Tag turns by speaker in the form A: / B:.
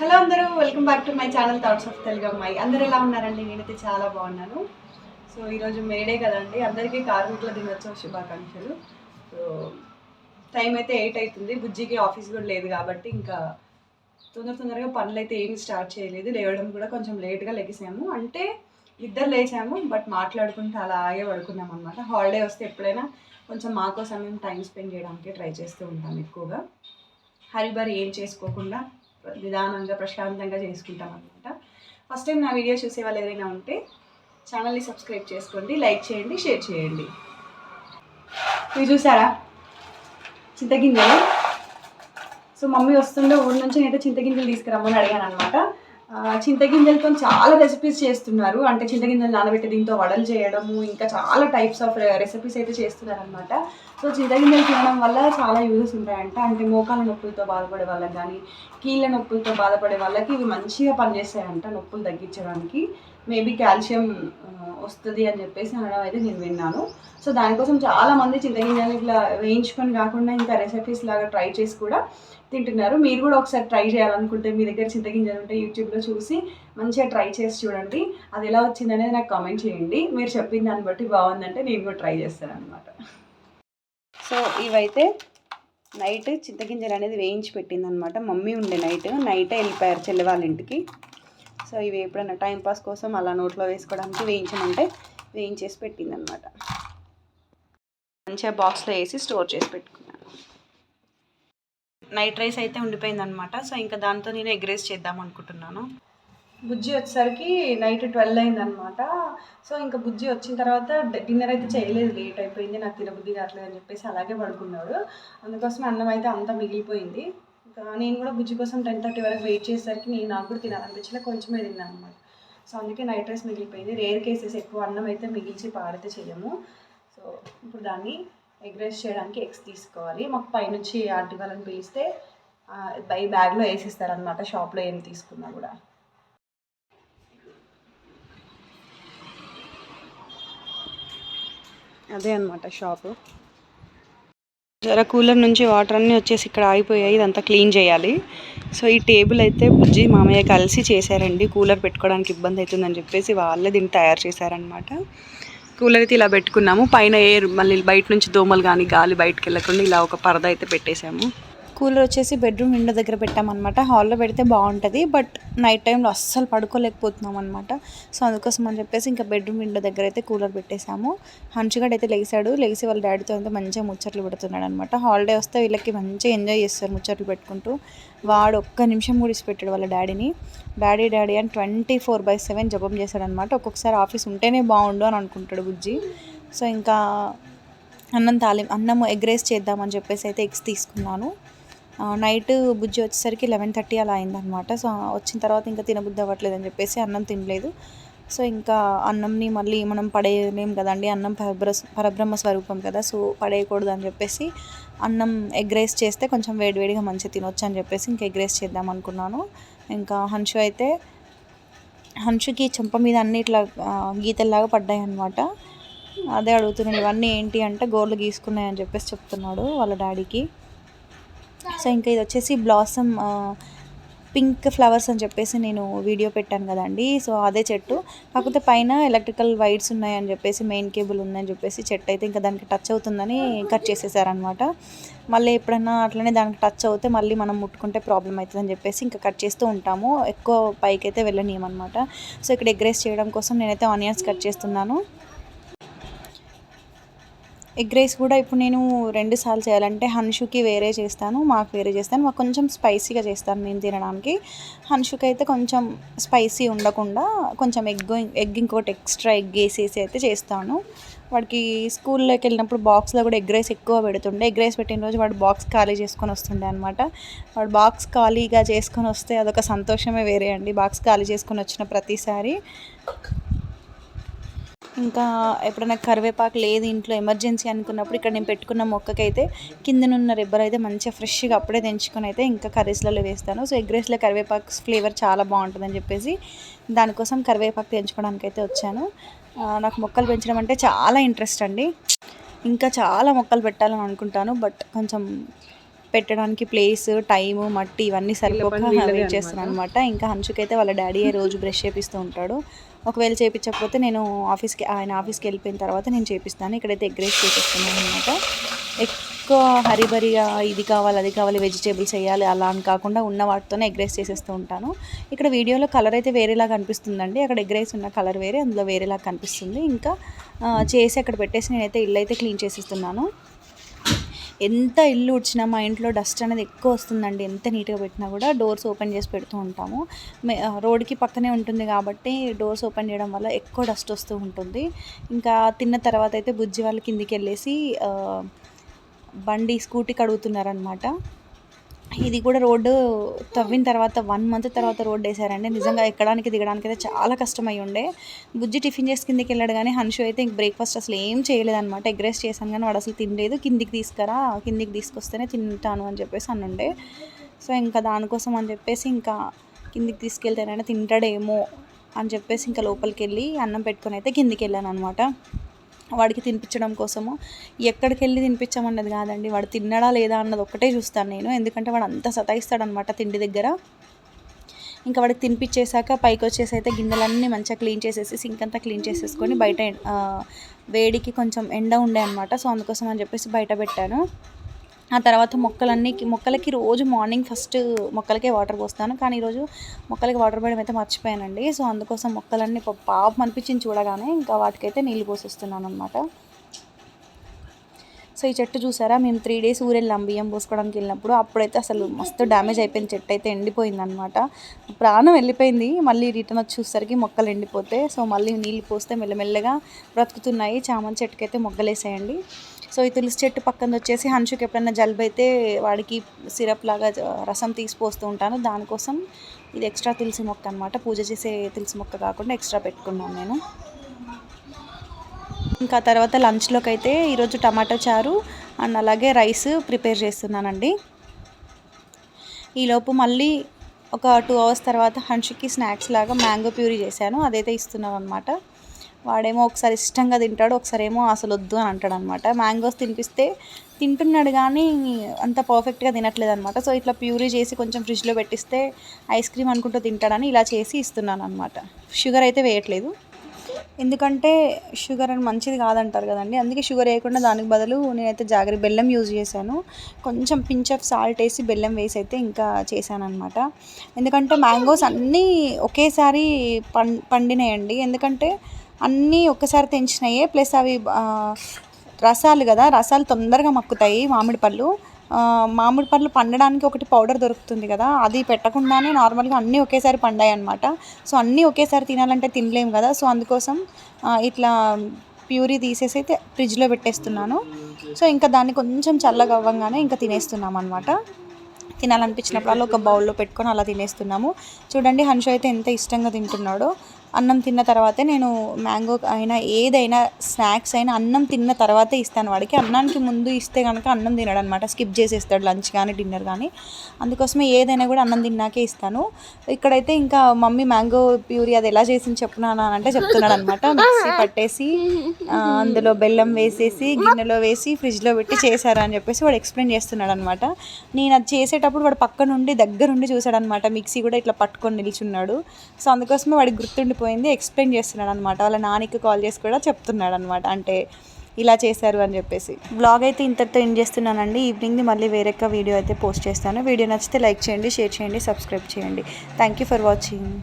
A: Hello అందరూ, welcome back to my channel thoughts of Telugu అమ్మాయి. అందరూ ఎలా ఉన్నారండి? నేనైతే చాలా బాగున్నాను. సో ఈరోజు మేడే కదండి, అందరికీ కార్మికుల దినోత్సవ శుభాకాంక్షలు. సో టైం అయితే 8 అవుతుంది. బుజ్జికి ఆఫీస్ కూడా లేదు కాబట్టి ఇంకా తొందరగా పనులు అయితే ఏమి స్టార్ట్ చేయలేదు. లేవడం కూడా కొంచెం లేట్గా లెగిసాము. అంటే ఇద్దరు లేచాము, బట్ మాట్లాడుకుంటూ అలాగే పడుకున్నాం అనమాట. హాలిడే వస్తే ఎప్పుడైనా కొంచెం మా కోసం మేము టైం స్పెండ్ చేయడానికి ట్రై చేస్తూ ఉంటాం. ఎక్కువగా హరిబరి ఏం చేసుకోకుండా నిదానంగా ప్రశాంతంగా చేసుకుంటాం అనమాట. ఫస్ట్ టైం నా వీడియో చూసే వాళ్ళు ఏదైనా ఉంటే ఛానల్ని సబ్స్క్రైబ్ చేసుకోండి, లైక్ చేయండి, షేర్ చేయండి. మీరు చూసారా చింతగింజలు? సో మమ్మీ వస్తుండే ఊరి నుంచి నేనైతే చింతగింజలు తీసుకురమ్మని అడిగాను అనమాట. చింతగింజలతో చాలా రెసిపీస్ చేస్తున్నారు. అంటే చింతగింజలు నానబెట్టి దీంతో వడలు చేయడము, ఇంకా చాలా టైప్స్ ఆఫ్ రెసిపీస్ అయితే చేస్తున్నారు అనమాట. సో చింతగింజలు తినడం వల్ల చాలా యూజెస్ ఉంటాయంట. అంటే మోకాల నొప్పులతో బాధపడే వాళ్ళకి కానీ, కీళ్ళ నొప్పులతో బాధపడే వాళ్ళకి ఇవి మంచిగా పనిచేస్తాయంట నొప్పులు తగ్గించడానికి. మేబీ కాల్షియం వస్తుంది అని చెప్పేసి అనడం అయితే నేను విన్నాను. సో దానికోసం చాలామంది చింతగింజలు ఇట్లా వేయించుకొని కాకుండా ఇంకా రెసిపీస్ లాగా ట్రై చేసి కూడా తింటున్నారు. మీరు కూడా ఒకసారి ట్రై చేయాలనుకుంటే మీ దగ్గర చింతగింజలు ఉంటే యూట్యూబ్లో చూసి మంచిగా ట్రై చేసి చూడండి. అది ఎలా వచ్చిందనేది నాకు కామెంట్ చేయండి. మీరు చెప్పిన దాన్ని బట్టి బాగుందంటే నేను కూడా ట్రై చేస్తాను అనమాట. సో ఇవైతే నైట్ చింతగింజలు అనేది వేయించి పెట్టిందనమాట. మమ్మీ ఉండే నైటే వెళ్ళిపోయారు చెల్లి వాళ్ళ ఇంటికి. సో ఇవి ఎప్పుడైనా టైంపాస్ కోసం అలా నోట్లో వేసుకోవడానికి వేయించమంటే వేయించేసి పెట్టిందనమాట. మంచిగా బాక్స్లో వేసి స్టోర్ చేసి పెట్టుకున్నాను. నైట్ రైస్ అయితే ఉండిపోయిందనమాట. సో ఇంకా దాంతో నేను ఎగ్ రైస్ చేద్దాం అనుకుంటున్నాను. బుజ్జి వచ్చేసరికి నైట్ 12 అయిందనమాట. సో ఇంకా బుజ్జి వచ్చిన తర్వాత డిన్నర్ అయితే చేయలేదు, లేట్ అయిపోయింది, నాకు తినబుద్ధి కావట్లేదు అని చెప్పేసి అలాగే పడుకున్నాడు. అందుకోసం అన్నం అయితే అంతా మిగిలిపోయింది. ఇంకా నేను కూడా బుజ్జి కోసం 10:30 వరకు వెయిట్ చేసేసరికి నాకు కూడా తినాలనిపించలేదు, కొంచెమే తిన్నాను అనమాట. సో అందుకే నైట్ రైస్ మిగిలిపోయింది. రేర్ కేసెస్ ఎక్కువ అన్నం అయితే మిగిల్చి పాడితే చేయము. సో ఇప్పుడు దాన్ని ఎగ్ రైస్ చేయడానికి ఎగ్స్ తీసుకోవాలి. మాకు పైనుంచి ఆంటీ వాళ్ళని పిలిస్తే బ్యాగ్లో వేసిస్తారనమాట, షాప్లో ఏం తీసుకున్నా కూడా. అదే అనమాట షాపు. జర కూలర్ నుంచి వాటర్ అన్నీ వచ్చేసి ఇక్కడ ఆగిపోయాయి, ఇదంతా క్లీన్ చేయాలి. సో ఈ టేబుల్ అయితే బుజ్జి మామయ్య కలిసి చేశారండి. కూలర్ పెట్టుకోవడానికి ఇబ్బంది అవుతుందని చెప్పేసి వాళ్ళే దీన్ని తయారు చేశారనమాట. కూలర్ అయితే ఇలా పెట్టుకున్నాము. పైన ఎయిర్ మళ్ళీ బయట నుంచి దోమలు కానీ గాలి బయటకు వెళ్ళకుండా ఇలా ఒక పరద అయితే పెట్టేశాము. కూలర్ వచ్చేసి బెడ్రూమ్ విండో దగ్గర పెట్టామన్నమాట. హాల్లో పెడితే బాగుంటుంది, బట్ నైట్ టైంలో అస్సలు పడుకోలేకపోతున్నాం అనమాట. సో అందుకోసం అని చెప్పేసి ఇంకా బెడ్రూమ్ విండో దగ్గర అయితే కూలర్ పెట్టేశాము. హన్షుగాడు అయితే లేచి వాళ్ళ డాడీతో అయితే మంచిగా ముచ్చట్లు పెడుతున్నాడు అనమాట. హాలిడే వస్తే వీళ్ళకి మంచిగా ఎంజాయ్ చేస్తారు ముచ్చట్లు పెట్టుకుంటూ. వాడు ఒక్క నిమిషం కూడా ఇచ్చిపెట్టాడు వాళ్ళ డాడీని. డాడీ అని 24/7 జపం చేశాడనమాట. ఒక్కొక్కసారి ఆఫీస్ ఉంటేనే బాగుండు అని అనుకుంటాడు బుజ్జి. సో ఇంకా అన్నం ఎగ్ రైస్ చేద్దామని చెప్పేసి అయితే ఎగ్స్ తీసుకున్నాను. నైట్ బుజ్జి వచ్చేసరికి 11:30 అలా అయిందనమాట. సో వచ్చిన తర్వాత ఇంకా తినబుద్ధి అవ్వట్లేదు అని చెప్పేసి అన్నం తినలేదు. సో ఇంకా అన్నంని మళ్ళీ మనం పడేయలేం కదండి, అన్నం పరబ్రహ్మ స్వరూపం కదా, సో పడేయకూడదు అని చెప్పేసి అన్నం ఎగ్ రైస్ చేస్తే కొంచెం వేడివేడిగా మంచిగా తినొచ్చు అని చెప్పేసి ఇంకా ఎగ్ రైస్ చేద్దాం అనుకున్నాను. ఇంకా హన్షుకి చెంప మీద అన్ని ఇట్లా గీతల్లాగా పడ్డాయి అనమాట. అదే అడుగుతున్నాడు, ఇవన్నీ ఏంటి అంటే గోర్లు గీసుకున్నాయని చెప్పేసి చెప్తున్నాడు వాళ్ళ డాడీకి. సో ఇంకా ఇది వచ్చేసి బ్లాసమ్ పింక్ ఫ్లవర్స్ అని చెప్పేసి నేను వీడియో పెట్టాను కదండి. సో అదే చెట్టు, కాకపోతే పైన ఎలక్ట్రికల్ వైర్స్ ఉన్నాయని చెప్పేసి, మెయిన్ కేబుల్ ఉందని చెప్పేసి చెట్టు అయితే ఇంకా దానికి టచ్ అవుతుందని కట్ చేసేసారనమాట. మళ్ళీ ఎప్పుడన్నా అట్లనే దానికి టచ్ అవుతే మళ్ళీ మనం ముట్టుకుంటే ప్రాబ్లం అవుతుందని చెప్పేసి ఇంకా కట్ చేస్తూ ఉంటాము. ఎక్కువ పైకి అయితే వెళ్ళనీయమన్నమాట. సో ఇక్కడ ఎగ్ రైస్ చేయడం కోసం నేనైతే ఆనియన్స్ కట్ చేస్తున్నాను. ఎగ్ రైస్ కూడా ఇప్పుడు నేను 2 సార్లు చేయాలంటే హన్షుకి వేరే చేస్తాను, మాకు వేరే చేస్తాను. మాకు కొంచెం స్పైసీగా చేస్తాను నేను తినడానికి. హన్షుకి అయితే కొంచెం స్పైసీ ఉండకుండా కొంచెం ఎగ్ ఇంకోటి ఎక్స్ట్రా ఎగ్ వేసేసి అయితే చేస్తాను. వాడికి స్కూల్లోకి వెళ్ళినప్పుడు బాక్స్లో కూడా ఎగ్ రైస్ ఎక్కువ పెడుతుండే. ఎగ్ రైస్ పెట్టిన రోజు వాడు బాక్స్ ఖాళీ చేసుకొని వస్తుండే అనమాట. వాడు బాక్స్ ఖాళీగా చేసుకొని వస్తే అదొక సంతోషమే వేరే అండి, బాక్స్ ఖాళీ చేసుకొని వచ్చిన ప్రతిసారి. ఇంకా ఎప్పుడైనా కరివేపాకు లేదు ఇంట్లో ఎమర్జెన్సీ అనుకున్నప్పుడు ఇక్కడ నేను పెట్టుకున్న మొక్కకైతే కిందనున్న రిబ్బర్ అయితే మంచిగా ఫ్రెష్గా అప్పుడే తెంచుకొని అయితే ఇంకా కర్రీస్లలో వేస్తాను. సో ఎగ్ రైస్లో కరివేపాకు ఫ్లేవర్ చాలా బాగుంటుందని చెప్పేసి దానికోసం కరివేపాకు తెంచుకోవడానికి అయితే వచ్చాను. నాకు మొక్కలు పెంచడం అంటే చాలా ఇంట్రెస్ట్ అండి. ఇంకా చాలా మొక్కలు పెట్టాలని అనుకుంటాను, బట్ కొంచెం
B: పెట్టడానికి ప్లేస్, టైము, మట్టి ఇవన్నీ సరిపోక వెయిట్ చేస్తున్నాను అనమాట. ఇంకా హన్షుకైతే వాళ్ళ డాడీ రోజు బ్రష్ చేపిస్తూ ఉంటాడు. ఒకవేళ చేయించకపోతే నేను ఆయన ఆఫీస్కి వెళ్ళిపోయిన తర్వాత నేను చేపిస్తాను. ఇక్కడైతే ఎగ్ రైస్ చేపిస్తున్నాను అనమాట. ఎక్కువ హరిబరిగా ఇది కావాలి అది కావాలి వెజిటేబుల్స్ వేయాలి అలా అని కాకుండా ఉన్న వాటితోనే ఎగ్ రైస్ చేసేస్తూ ఉంటాను. ఇక్కడ వీడియోలో కలర్ అయితే వేరేలాగా కనిపిస్తుందండి. అక్కడ ఎగ్ రైస్ ఉన్న కలర్ వేరే, అందులో వేరేలాగా కనిపిస్తుంది. ఇంకా చేసి అక్కడ పెట్టేసి నేనైతే ఇల్లు అయితే క్లీన్ చేసేస్తున్నాను. ఎంత ఇల్లు ఉడ్చినా మా ఇంట్లో డస్ట్ అనేది ఎక్కువ వస్తుందండి. ఎంత నీట్గా పెట్టినా కూడా డోర్స్ ఓపెన్ చేసి పెడుతూ ఉంటాము. రోడ్కి పక్కనే ఉంటుంది కాబట్టి డోర్స్ ఓపెన్ చేయడం వల్ల ఎక్కువ డస్ట్ వస్తూ ఉంటుంది. ఇంకా తిన్న తర్వాత అయితే బుజ్జి వాళ్ళు కిందికి వెళ్ళేసి స్కూటీ కడుగుతున్నారనమాట. ఇది కూడా రోడ్డు తవ్విన తర్వాత 1 month తర్వాత రోడ్డు వేసారండి. నిజంగా ఎక్కడానికి దిగడానికి అయితే చాలా కష్టమై ఉండే. బుజ్జి టిఫిన్ చేసి కిందికి వెళ్ళాడు కానీ హన్షు అయితే ఇంక బ్రేక్ఫాస్ట్ అసలు ఏం చేయలేదన్నమాట. ఎగ్ రైస్ చేశాను కానీ వాడు అసలు తినలేదు. కిందికి తీసుకొస్తేనే తింటాను అని చెప్పేసి అన్నుండే. సో ఇంకా దానికోసం అని చెప్పేసి ఇంకా కిందికి తీసుకెళ్తేనైనా తింటాడేమో అని చెప్పేసి ఇంకా లోపలికి వెళ్ళి అన్నం పెట్టుకొని అయితే కిందికి వెళ్ళాను అనమాట. వాడికి తినిపించడం కోసము. ఎక్కడికి వెళ్ళి తినిపించామన్నది కాదండి, వాడు తిన్నాడా లేదా అన్నది ఒక్కటే చూస్తాను నేను. ఎందుకంటే వాడు అంతా సతాయిస్తాడనమాట తిండి దగ్గర. ఇంకా వాడికి తినిపించేశాక పైకి వచ్చేసి అయితే గిన్నెలన్నీ మంచిగా క్లీన్ చేసేసి సింక్ అంతా క్లీన్ చేసేసుకొని బయట వేడికి కొంచెం ఎండ ఉండే అనమాట. సో అందుకోసం అని చెప్పేసి బయట పెట్టాను. ఆ తర్వాత మొక్కలకి రోజు మార్నింగ్ ఫస్ట్ మొక్కలకే వాటర్ పోస్తాను. కానీ ఈరోజు మొక్కలకి వాటర్ పోయడం అయితే మర్చిపోయానండి. సో అందుకోసం మొక్కలన్నీ పాపం అనిపించింది చూడగానే ఇంకా వాటికైతే నీళ్ళు పోసేస్తున్నాను అనమాట. సో ఈ చెట్టు చూసారా, మేము 3 days ఊరెళ్ళాం బియ్యం పోసుకోవడానికి వెళ్ళినప్పుడు. అప్పుడైతే అసలు మస్తు డ్యామేజ్ అయిపోయింది, చెట్టు అయితే ఎండిపోయింది అనమాట. ప్రాణం వెళ్ళిపోయింది. మళ్ళీ రిటర్న్ వచ్చి చూసరికి మొక్కలు ఎండిపోతే సో మళ్ళీ నీళ్ళు పోస్తే మెల్లమెల్లగా బ్రతుకుతున్నాయి. చామంతి చెట్టుకైతే మొగ్గలేసాయండి. సో ఈ తులసి చెట్టు పక్కన వచ్చేసి హన్షుకి ఎప్పుడైనా జలుబు అయితే వాడికి సిరప్ లాగా రసం తీసి పోస్తూ ఉంటాను. దానికోసం ఇది ఎక్స్ట్రా తులసి మొక్క అనమాట. పూజ చేసే తులసి మొక్క కాకుండా ఎక్స్ట్రా పెట్టుకున్నాను నేను. ఇంకా తర్వాత లంచ్లోకి అయితే ఈరోజు టమాటా చారు అండ్ అలాగే రైస్ ప్రిపేర్ చేస్తున్నానండి. ఈలోపు మళ్ళీ ఒక 2 hours తర్వాత హన్షుకి స్నాక్స్ లాగా మ్యాంగో ప్యూరీ చేశాను. అదైతే ఇస్తున్నాను అనమాట. వాడేమో ఒకసారి ఇష్టంగా తింటాడు, ఒకసారి ఏమో అసలు వద్దు అని అంటాడు అనమాట. మ్యాంగోస్ తినిపిస్తే తింటున్నాడు కానీ అంత పర్ఫెక్ట్గా తినట్లేదు అనమాట. సో ఇట్లా ప్యూరీ చేసి కొంచెం ఫ్రిడ్జ్లో పెట్టిస్తే ఐస్ క్రీమ్ అనుకుంటూ తింటాడని ఇలా చేసి ఇస్తున్నాను అనమాట. షుగర్ అయితే వేయట్లేదు, ఎందుకంటే షుగర్ అని మంచిది కాదంటారు కదండి. అందుకే షుగర్ వేయకుండా దానికి బదులు నేనైతే బెల్లం యూజ్ చేశాను. కొంచెం పించ్ ఆఫ్ సాల్ట్ వేసి బెల్లం వేసి అయితే ఇంకా చేశాను అనమాట. ఎందుకంటే మ్యాంగోస్ అన్నీ ఒకేసారి పండినాయండి. ఎందుకంటే అన్నీ ఒక్కసారి తెంచినాయే, ప్లస్ అవి రసాలు కదా, రసాలు తొందరగా మక్కుతాయి. మామిడి పళ్ళు పండడానికి ఒకటి పౌడర్ దొరుకుతుంది కదా, అది పెట్టకుండానే నార్మల్గా అన్నీ ఒకేసారి పండాయి అనమాట. సో అన్నీ ఒకేసారి తినాలంటే తినలేము కదా. సో అందుకోసం ఇట్లా ప్యూరీ తీసేసి అయితే ఫ్రిడ్జ్లో పెట్టేస్తున్నాను. సో ఇంకా దాన్ని కొంచెం చల్లగా అవ్వగానే ఇంకా తినేస్తున్నాం అనమాట. తినాలనిపించినప్పుడు ఒక బౌల్లో పెట్టుకొని అలా తినేస్తున్నాము. చూడండి హన్షు అయితే ఎంత ఇష్టంగా తింటున్నాడో. అన్నం తిన్న తర్వాతే నేను మ్యాంగో అయినా ఏదైనా స్నాక్స్ అయినా అన్నం తిన్న తర్వాతే ఇస్తాను వాడికి. అన్నానికి ముందు ఇస్తే కనుక అన్నం తినడు అనమాట, స్కిప్ చేసేస్తాడు లంచ్ కానీ డిన్నర్ కానీ. అందుకోసమే ఏదైనా కూడా అన్నం తిన్నాకే ఇస్తాను. ఇక్కడైతే ఇంకా మమ్మీ మ్యాంగో ప్యూరీ అది ఎలా చేసింది చెప్తున్నాను అంటే చెప్తున్నాడు అనమాట. మిక్సీ పట్టేసి అందులో బెల్లం వేసేసి గిన్నెలో వేసి ఫ్రిడ్జ్లో పెట్టి చేశారు అని చెప్పేసి వాడు ఎక్స్ప్లెయిన్ చేస్తున్నాడు అనమాట. నేను అది చేసేటప్పుడు వాడు పక్క నుండి దగ్గరుండి చూశాడనమాట. మిక్సీ కూడా ఇట్లా పట్టుకొని నిల్చున్నాడు. సో అందుకోసమే వాడికి గుర్తుండిపోయింది, ఎక్స్ప్లెయిన్ చేస్తున్నాడు అనమాట. వాళ్ళ నానికి కాల్ చేసి కూడా చెప్తున్నాడు అనమాట, అంటే ఇలా చేశారు అని చెప్పేసి. వ్లాగ్ అయితే ఇంతటితో ఎండ్ చేస్తున్నానండి. ఈవినింగ్ది మళ్ళీ వేరే వీడియో అయితే పోస్ట్ చేస్తాను. వీడియో నచ్చితే లైక్ చేయండి, షేర్ చేయండి, సబ్స్క్రైబ్ చేయండి. Thank you for watching.